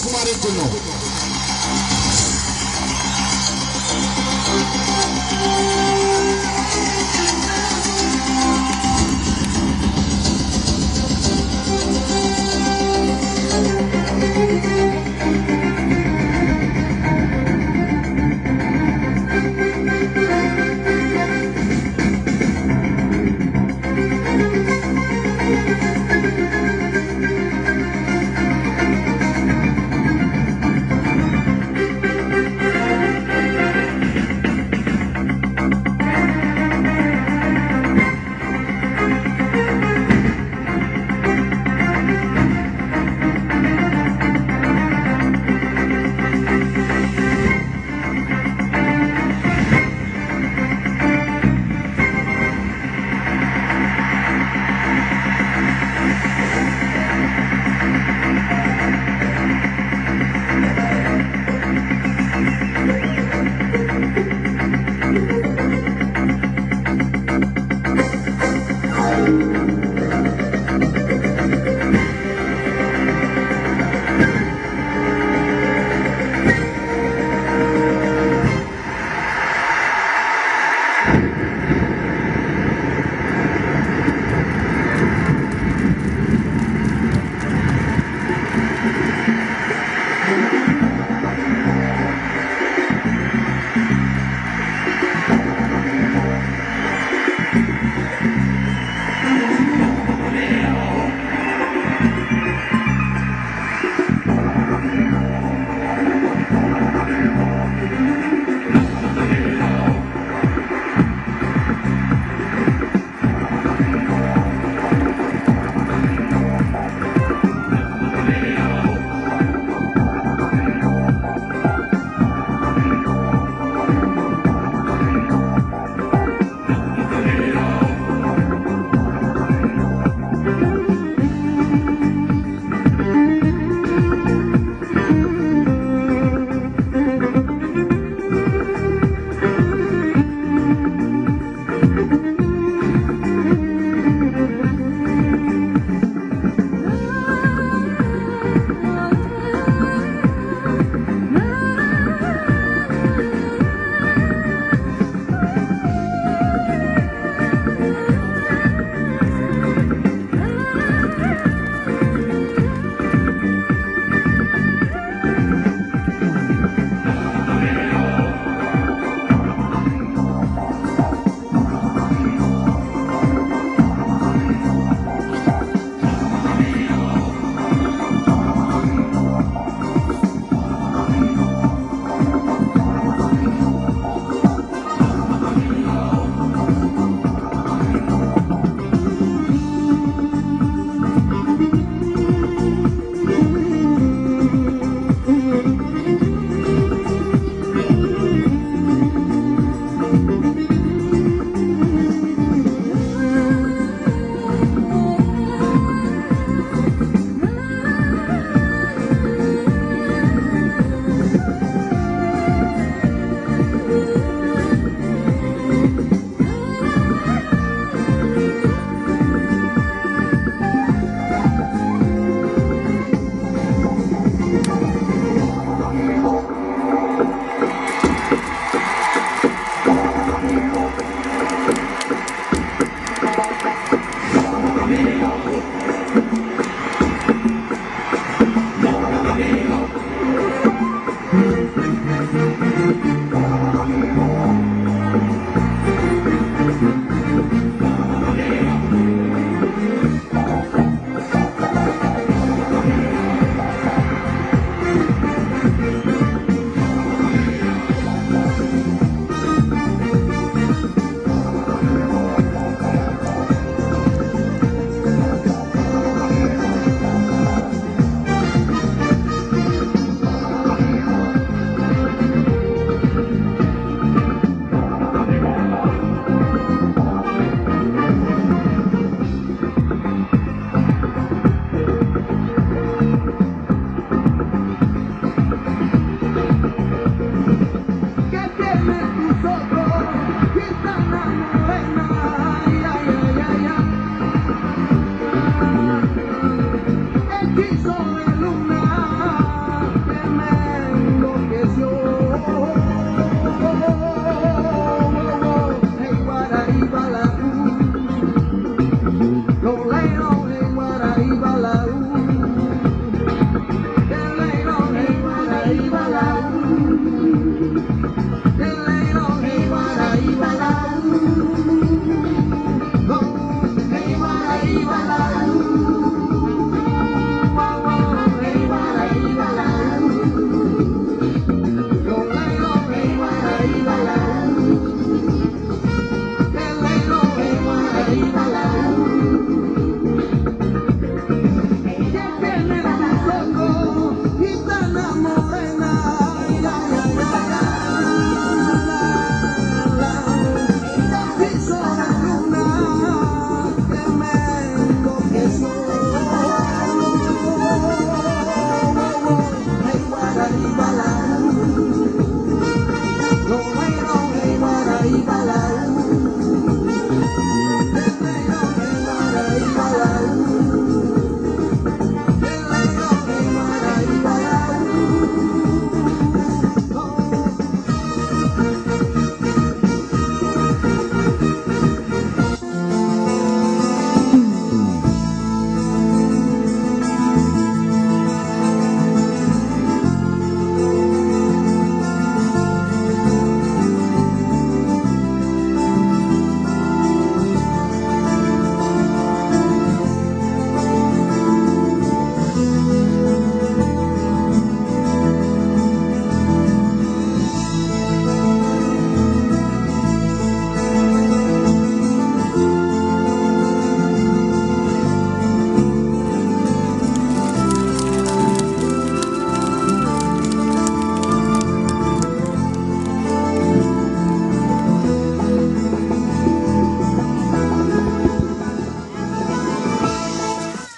কুমারের জন্য।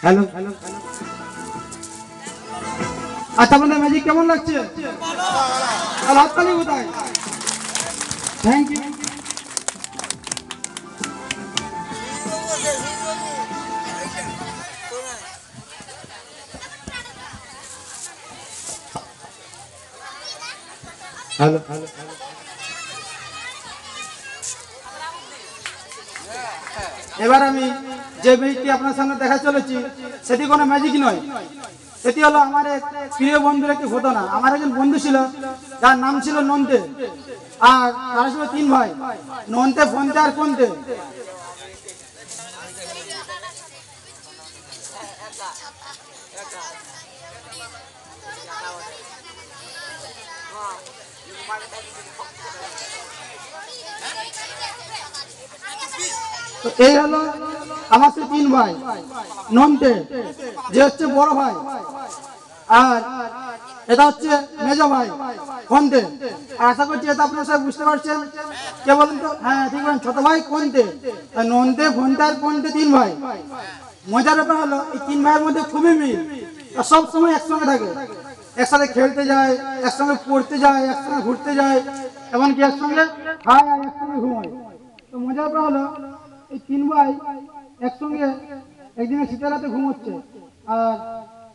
হ্যালো। আচ্ছা, আপনাদের ম্যাজিক কেমন লাগছে? হাততালি কোথায়? Thank you. হ্যালো। এবার আমি যে ম্যাজিকটি আপনার সামনে দেখা চলেছি সেটি কোনো ম্যাজিক নয়, সেটি হলো আমার এক প্রিয় বন্ধুর একটি ঘটনা। আমার একজন বন্ধু ছিল যার নাম ছিল নন্টে, আর তারা ছিল তিন ভাই, নন্টে, ফন্টে আর কোন্টে। তো এই হলো আমার সে তিন ভাই, নন্টে যে হচ্ছে বড় ভাই, আর এটা হচ্ছে মেজো ভাই কোন্টে। আশা করছি এটা আপনারা সবাই বুঝতে পারছেন। কে বলেন তো? হ্যাঁ, ঠিক বলেন, ছোট ভাই কোন্টে। নন্টে, ফন্টে আর কোন্টে তিন ভাই। মজার ব্যাপার হলো এই তিন ভাইয়ের মধ্যে খুবই মিল, সব সময় একসঙ্গে থাকে, একসাথে খেলতে যায়, একসঙ্গে পড়তে যায়, একসঙ্গে ঘুরতে যায়, এমনকি একসঙ্গে খায় আর একসঙ্গে ঘুমায়। তো মজার ব্যাপার হলো এই তিন ভাই একসঙ্গে একদিনে শীতের রাতে ঘুমোচ্ছে, আর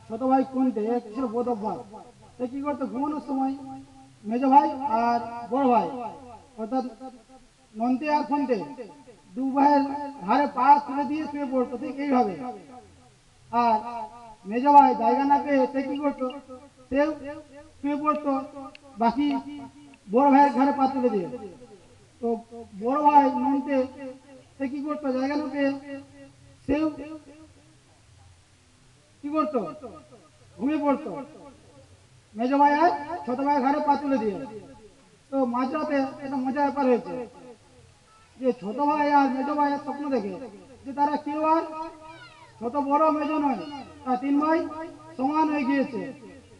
ছোট ভাই কোনটে ছিল বোধ অভ্যাস। সে কি করতো, ঘুমানোর সময় মেজো ভাই আর বড় ভাই অর্থাৎ নন্টে আর ফন্টে দু ভাইয়ের ঘাড়ে পা তুলে দিয়ে শুয়ে পড়তো ঠিক এইভাবে। আর মেজো ভাই জায়গা না পেয়ে সে কি করতো, সেও শুয়ে পড়তো বাকি বড় ভাইয়ের ঘাড়ে পা তুলে দিয়ে। তো বড় ভাই নন্টে সে কি করতো, জায়গা না পেয়ে সেও কি করতো, ঘুমিয়ে পড়তো মেজো ভাই আর ছোট ভাইয়ের ঘাড়ে পা তুলে দিয়ে। তো মাঝরাতে একটা মজার ব্যাপার হয়েছে যে ছোট ভাই আর মেজো ভাইয়ের স্বপ্ন দেখে যে তারা কেউ আর ছোট বড় মেজো নয়, তারা তিন ভাই সমান হয়ে গিয়েছে।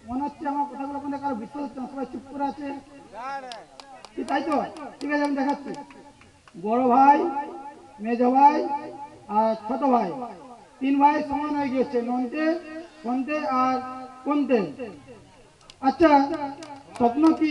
মনে হচ্ছে আমার কথাগুলো আপনাদের কারো বিশ্বাস হচ্ছে না, সবাই চুপ করে আছে, তাই তো? ঠিক আছে, আমি দেখাচ্ছি। বড় ভাই, মেজো ভাই আর ছোট ভাই তিন ভাই সমান হয়ে গিয়েছে, নন্টে, ফন্টে আর কোন্টে। আচ্ছা, স্বপ্ন কি